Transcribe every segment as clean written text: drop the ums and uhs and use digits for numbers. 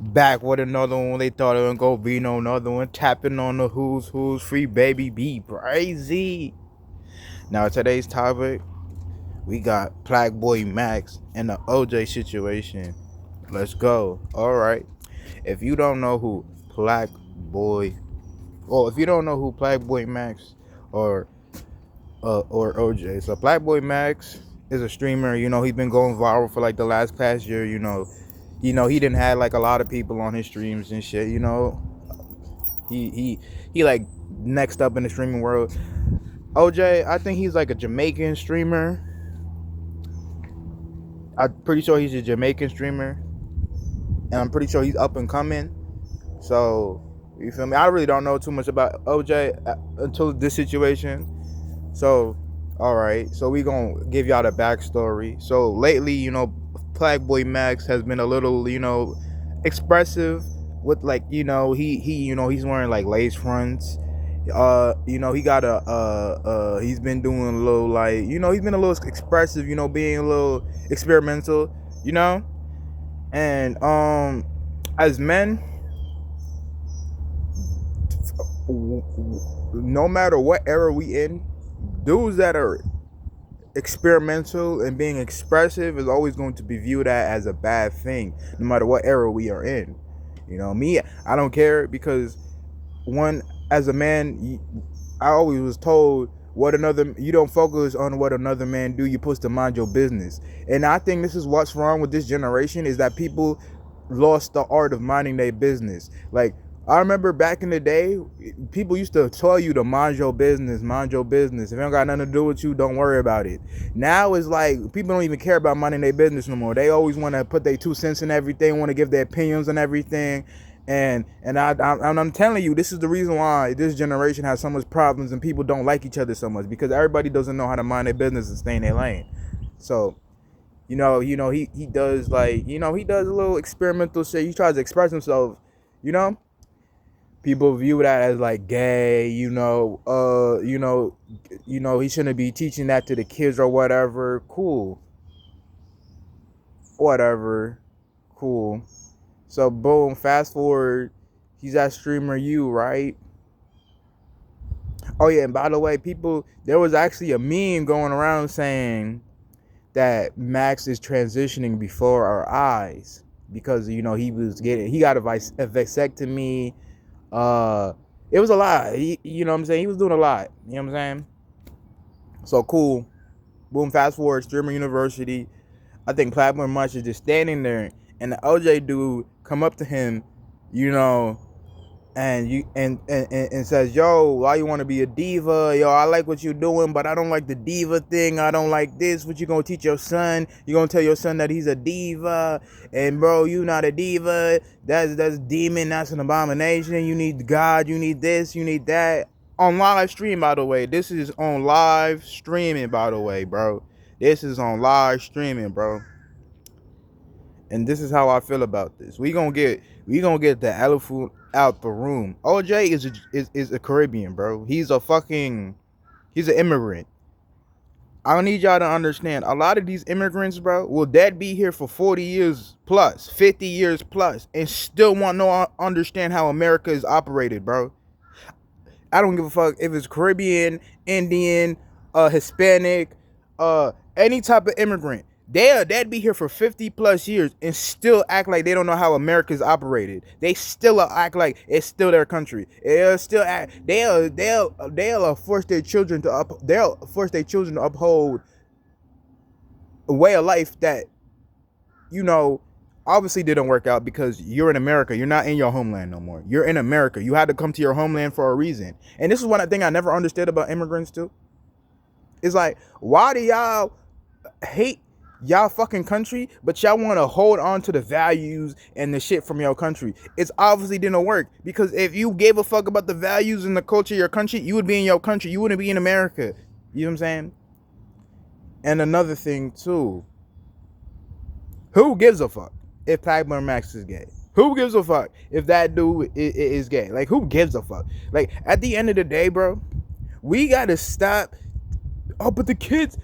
Back with another one. They thought it would go be no another one. Tapping on the who's free baby be crazy. Now today's topic, we got Plaque Boy Max and the OJay situation. Let's go. Alright. If you don't know who Plaque Boy if you don't know who Plaque Boy Max or OJay. So Plaque Boy Max is a streamer, he's been going viral for like the last past year, he didn't have like a lot of people on his streams and shit. He like next up in the streaming world. OJay, I think he's like a Jamaican streamer. I'm pretty sure he's a Jamaican streamer, and I'm pretty sure he's up and coming. So you feel me? I really don't know too much about OJay until this situation. So, all right. So we gonna give y'all the backstory. So lately, Plague Boy Max has been a little, expressive with like, he's wearing like lace fronts. He got he's been doing a little like, he's been a little expressive, being a little experimental, and as men, no matter what era we in, dudes that are experimental and being expressive is always going to be viewed as a bad thing, no matter what era we are in. Me, I don't care, because one, as a man, I always was told you don't focus on what another man do, you're supposed to mind your business. And I think this is what's wrong with this generation, is that people lost the art of minding their business. Like, I remember back in the day, people used to tell you to mind your business, mind your business. If it don't got nothing to do with you, don't worry about it. Now it's like people don't even care about minding their business no more. They always want to put their 2 cents in everything, want to give their opinions on everything. And I'm telling you, this is the reason why this generation has so much problems and people don't like each other so much, because everybody doesn't know how to mind their business and stay in their lane. So, he does like, he does a little experimental shit. He tries to express himself, people view that as like gay, he shouldn't be teaching that to the kids or whatever. Cool. Whatever. Cool. So boom, fast forward, he's that streamer you, right? Oh yeah, and by the way, there was actually a meme going around saying that Max is transitioning before our eyes, because he got a vasectomy. It was a lot. You know what I'm saying? He was doing a lot. You know what I'm saying? So cool. Boom, fast forward, streamer university. I think Platform Much is just standing there, and the OJay dude come up to him, and says, "Yo, why you want to be a diva? Yo, I like what you're doing, but I don't like the diva thing. I don't like this. What you gonna teach your son? You gonna tell your son that he's a diva? And bro, you not a diva. That's demon. That's an abomination. You need God. You need this. You need that." On live stream, by the way. This is on live streaming, by the way, bro. This is on live streaming, bro. And this is how I feel about this. We gonna get the elephant out the room. OJay is a Caribbean, bro. He's an immigrant. I need y'all to understand. A lot of these immigrants, bro, will dead be here for 40 years plus, 50 years plus, and still understand how America is operated, bro. I don't give a fuck if it's Caribbean, Indian, Hispanic, any type of immigrant. They'd be here for 50 plus years and still act like they don't know how America's operated. They still act like it's still their country. They'll force their children to uphold a way of life that, obviously didn't work out, because you're in America. You're not in your homeland no more. You're in America. You had to come to your homeland for a reason. And this is one thing I never understood about immigrants too. It's like, why do y'all hate y'all fucking country, but y'all want to hold on to the values and the shit from your country? It's obviously didn't work, because if you gave a fuck about the values and the culture of your country, you would be in your country. You wouldn't be in America. You know what I'm saying? And another thing too, who gives a fuck if Plaque Max is gay? Who gives a fuck if that dude is gay? Like, who gives a fuck? Like, at the end of the day, bro, we gotta stop. Oh, but the kids.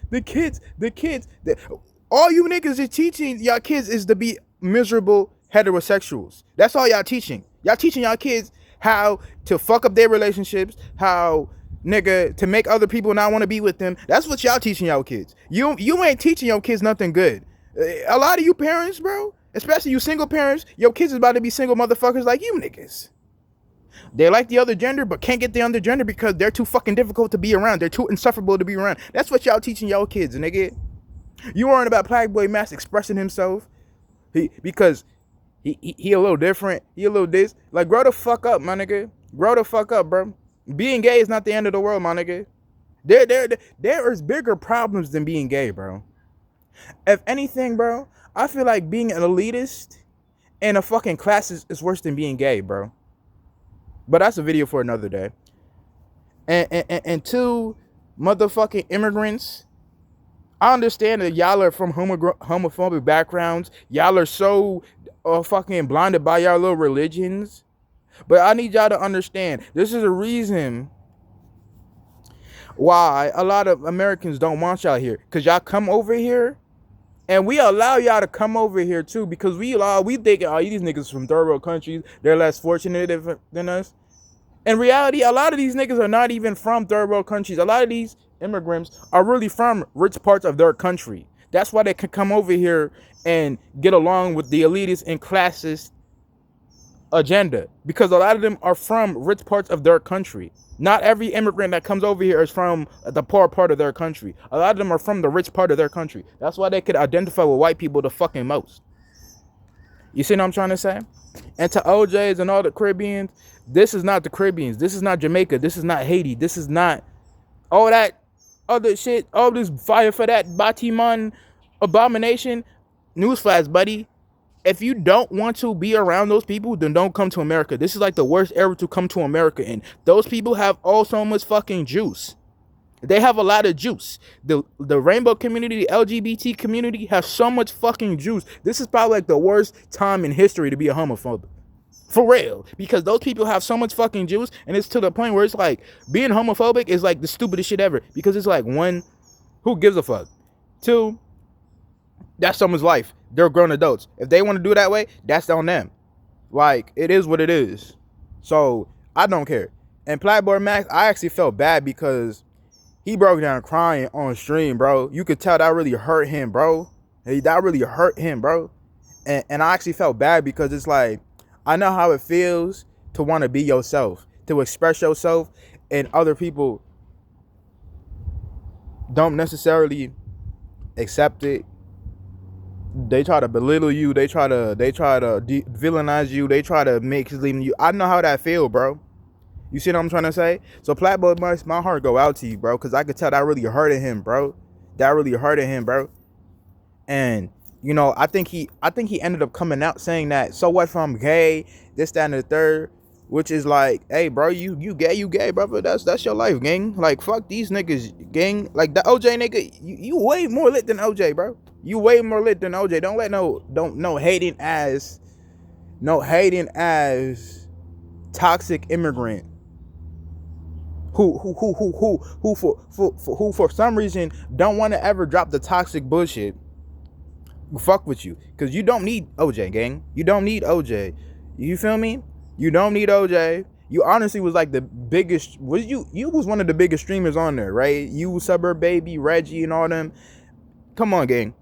All you niggas is teaching y'all kids is to be miserable, heterosexuals. That's all y'all teaching. Y'all teaching y'all kids how to fuck up their relationships, how nigga to make other people not want to be with them. That's what y'all teaching y'all kids. You ain't teaching your kids nothing good. A lot of you parents, bro, especially you single parents, your kids is about to be single motherfuckers like you niggas. They like the other gender, but can't get the other gender because they're too fucking difficult to be around. They're too insufferable to be around. That's what y'all teaching y'all kids, nigga. You worrying about Plaque Boy Max expressing himself because he a little different. He a little this. Like, grow the fuck up, my nigga. Grow the fuck up, bro. Being gay is not the end of the world, my nigga. There is bigger problems than being gay, bro. If anything, bro, I feel like being an elitist in a fucking class is worse than being gay, bro. But that's a video for another day. And two motherfucking immigrants. I understand that y'all are from homophobic backgrounds. Y'all are so fucking blinded by y'all little religions. But I need y'all to understand, this is a reason why a lot of Americans don't want y'all here. Because y'all come over here, and we allow y'all to come over here too. Because we think, oh, these niggas from third world countries, they're less fortunate than us. In reality, a lot of these niggas are not even from third world countries. A lot of these immigrants are really from rich parts of their country. That's why they can come over here and get along with the elitist and classist agenda, because a lot of them are from rich parts of their country. Not every immigrant that comes over here is from the poor part of their country. A lot of them are from the rich part of their country. That's why they could identify with white people the fucking most. You see what I'm trying to say? And to OJs and all the Caribbeans, this is not the Caribbeans. This is not Jamaica. This is not Haiti. This is not all that other shit. All this fire for that Batiman abomination. Newsflash, buddy. If you don't want to be around those people, then don't come to America. This is like the worst era to come to America in. Those people have all so much fucking juice. They have a lot of juice. The rainbow community, the LGBT community have so much fucking juice. This is probably like the worst time in history to be a homophobe. For real. Because those people have so much fucking juice, and it's to the point where it's like, being homophobic is like the stupidest shit ever. Because it's like, one, who gives a fuck? Two, that's someone's life. They're grown adults. If they want to do it that way, that's on them. Like, it is what it is. So, I don't care. And Plaque Boy Max, I actually felt bad because he broke down crying on stream, bro. You could tell that really hurt him, bro. That really hurt him, bro. And I actually felt bad because it's like, I know how it feels to want to be yourself, to express yourself, and other people don't necessarily accept it. They try to belittle you. They try to villainize you. They try to make you. I know how that feel, bro. You see what I'm trying to say? So Plaque Boy Max, my heart go out to you, bro, because I could tell that really hurted him, bro. That really hurted him, bro. And you know, I think he ended up coming out saying that, so what if I'm gay, this, that, and the third, which is like, hey, bro, you gay, brother. That's your life, gang. Like, fuck these niggas, gang. Like, the OJ nigga, you way more lit than OJ, bro. You way more lit than OJ. Don't let no hating ass toxic immigrant who for some reason don't want to ever drop the toxic bullshit fuck with you, because you don't need OJ, gang. You don't need OJ. You feel me? You don't need OJ. You honestly was like the biggest. You was one of the biggest streamers on there, right? You, Suburb Baby, Reggie, and all them. Come on, gang.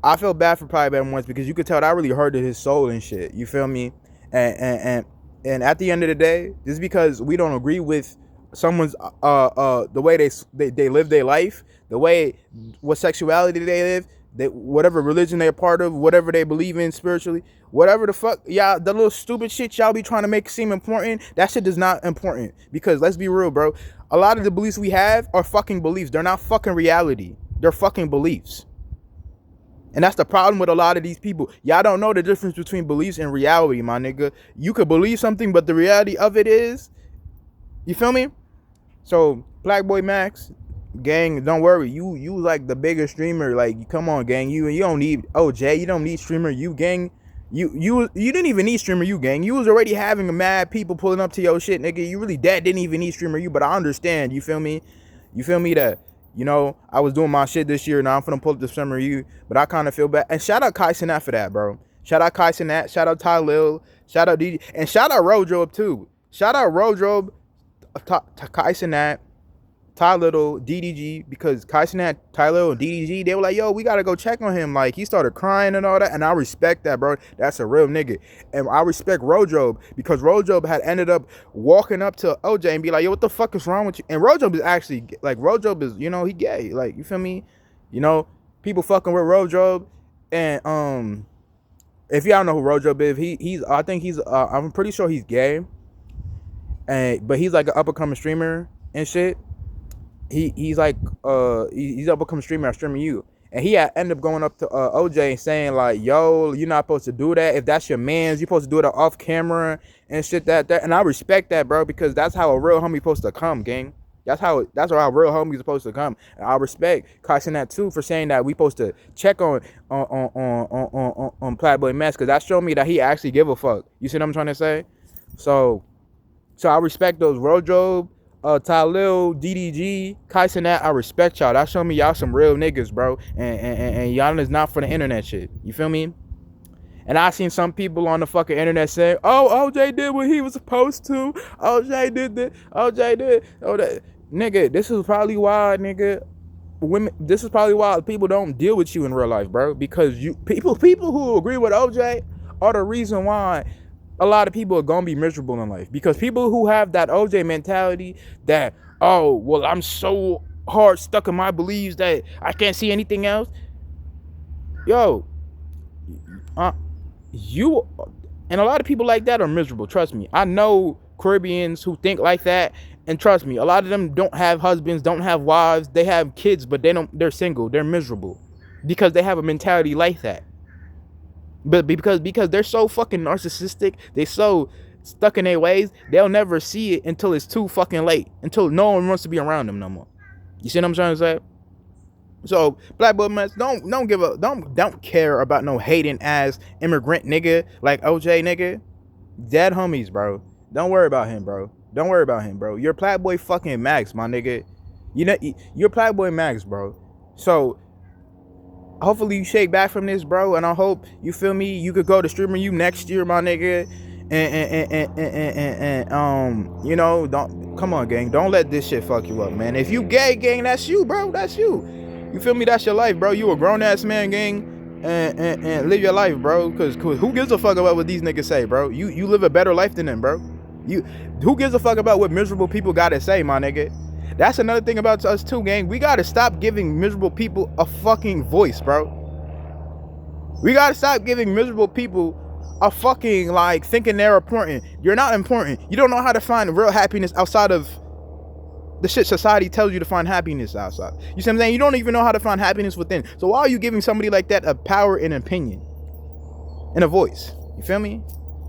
I felt bad for Plaque Boy once because you could tell that really hurted his soul and shit. You feel me? And at the end of the day, just because we don't agree with someone's the way they live their life, the way what sexuality they live, whatever religion they're part of, whatever they believe in spiritually, whatever the fuck, y'all, the little stupid shit y'all be trying to make seem important, that shit is not important. Because let's be real, bro, a lot of the beliefs we have are fucking beliefs. They're not fucking reality. They're fucking beliefs. And that's the problem with a lot of these people. Y'all don't know the difference between beliefs and reality, my nigga. You could believe something, but the reality of it is, you feel me? So Plaque Boy Max, gang, don't worry. You like the biggest streamer. Like, come on, gang. You don't need OJ. You don't need streamer. You, gang. You didn't even need streamer. You, gang. You was already having a mad people pulling up to your shit, nigga. You really didn't even need streamer. You, but I understand. You feel me? You feel me that, you know, I was doing my shit this year. Now I'm finna pull up the summer you, but I kind of feel bad. And shout out Kai Sinat for that, bro. Shout out Kai Sinat. Shout out Ty Lil. Shout out DJ. And shout out Rodrobe too. Shout out Rodrobe, Kai Sinat, Ty Little, DDG, because Kai Sinat, Ty Little, and DDG, they were like, yo, we gotta go check on him. Like, he started crying and all that, and I respect that, bro. That's a real nigga. And I respect Rodrobe, because Rodrobe had ended up walking up to OJay and be like, yo, what the fuck is wrong with you? And Rodrobe is actually, like, Rodrobe is, you know, he gay. Like, you feel me? You know, people fucking with Rodrobe. And, if y'all know who Rodrobe is, I think I'm pretty sure he's gay. But he's like an up and coming streamer and shit. He's like he's up and coming streamer at Streaming You, and he had ended up going up to OJay and saying like, yo, you're not supposed to do that. If that's your man's, you're supposed to do it off camera and shit that. And I respect that, bro, because that's how a real homie supposed to come, gang. That's how real homies supposed to come. And I respect Carson that too for saying that we supposed to check on Plaque Boy Max, because that showed me that he actually give a fuck. You see what I'm trying to say? So I respect those Rodrobe, Talil, DDG, Kyson that. I respect y'all. That showed me y'all some real niggas, bro. And y'all is not for the internet shit. You feel me? And I seen some people on the fucking internet saying, oh, OJay did what he was supposed to. OJay did this. OJay did. Oh, that. Nigga, this is probably why, nigga, this is probably why people don't deal with you in real life, bro. Because people who agree with OJay are the reason why a lot of people are gonna be miserable in life. Because people who have that OJay mentality that, oh, well, I'm so hard stuck in my beliefs that I can't see anything else. Yo, you and a lot of people like that are miserable. Trust me. I know Caribbeans who think like that, and trust me, a lot of them don't have husbands, don't have wives. They have kids, but they're single. They're miserable because they have a mentality like that. But because they're so fucking narcissistic, they so stuck in their ways, they'll never see it until it's too fucking late, until no one wants to be around them no more. You see what I'm trying to say? So Black Boy Mess, don't care about no hating ass immigrant nigga like OJay nigga. Dead homies, bro. Don't worry about him, bro. Don't worry about him, bro. You're Plaque Boy fucking Max, my nigga. You know, you're Plaque Boy Max, bro. So hopefully you shake back from this, bro, and I hope, you feel me, you could go to Streaming You next year, my nigga. And you know, come on, gang. Don't let this shit fuck you up, man. If you gay, gang, that's you, bro. That's you. You feel me? That's your life, bro. You a grown ass man, gang. And live your life, bro. Cause who gives a fuck about what these niggas say, bro? You live a better life than them, bro. Who gives a fuck about what miserable people gotta say, my nigga? That's another thing about us too, gang. We gotta stop giving miserable people a fucking voice, bro. We gotta stop giving miserable people a fucking, like, thinking they're important. You're not important. You don't know how to find real happiness outside of the shit society tells you to find happiness outside. You see what I'm saying? You don't even know how to find happiness within. So why are you giving somebody like that a power and opinion and a voice? You feel me?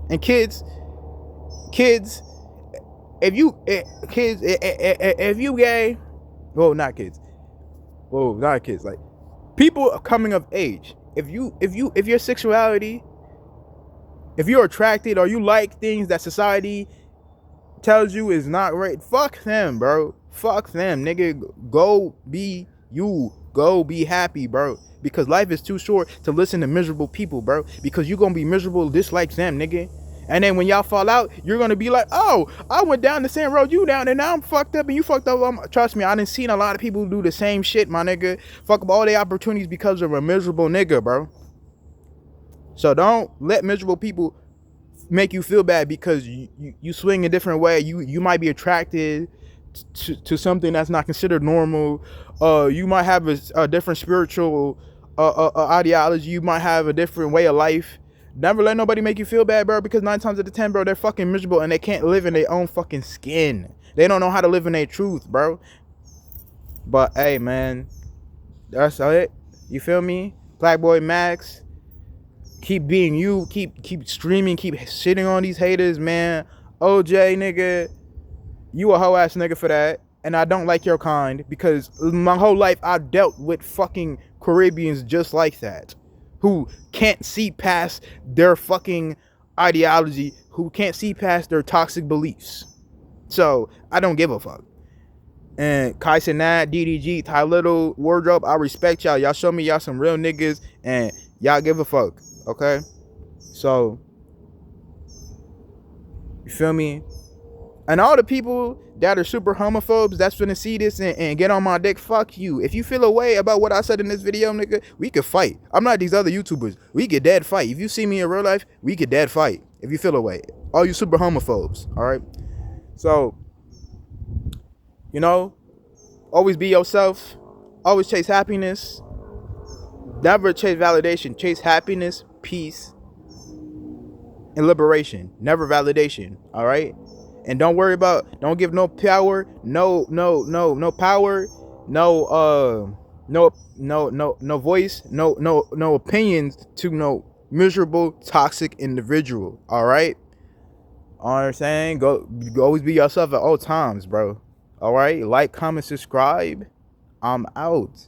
And kids, if you gay, not kids, like people coming of age, if your sexuality, if you're attracted or you like things that society tells you is not right, fuck them, bro. Fuck them, nigga. Go be you. Go be happy, bro. Because life is too short to listen to miserable people, bro. Because you're gonna be miserable just like them, nigga. And then when y'all fall out, you're gonna be like, oh, I went down the same road you down, and now I'm fucked up and you fucked up. Trust me, I done seen a lot of people do the same shit, my nigga. Fuck up all their opportunities because of a miserable nigga, bro. So don't let miserable people make you feel bad because you swing a different way. You might be attracted to something that's not considered normal. You might have a different spiritual ideology. You might have a different way of life. Never let nobody make you feel bad, bro, because 9 times out of 10, bro, they're fucking miserable and they can't live in their own fucking skin. They don't know how to live in their truth, bro. But hey, man, that's it. You feel me? Plaque Boy Max. Keep being you. Keep streaming. Keep shitting on these haters, man. OJay, nigga, you a hoe ass nigga for that. And I don't like your kind, because my whole life I dealt with fucking Caribbeans just like that, who can't see past their fucking ideology, who can't see past their toxic beliefs. So I don't give a fuck. And Kyson Nat, DDG, Ty Little, Wardrobe, I respect y'all. Y'all show me y'all some real niggas, and y'all give a fuck. Okay? So, you feel me? And all the people that are super homophobes that's gonna see this and get on my dick, fuck you. If you feel a way about what I said in this video, nigga, we could fight. I'm not these other YouTubers. We could dead fight. If you see me in real life, we could dead fight. If you feel a way. All you super homophobes, all right? So, you know, always be yourself. Always chase happiness. Never chase validation. Chase happiness, peace, and liberation. Never validation, all right? And don't worry about, don't give no power, no power, no voice, no opinions to no miserable, toxic individual. All right. All I'm saying, go always be yourself at all times, bro. All right. Like, comment, subscribe. I'm out.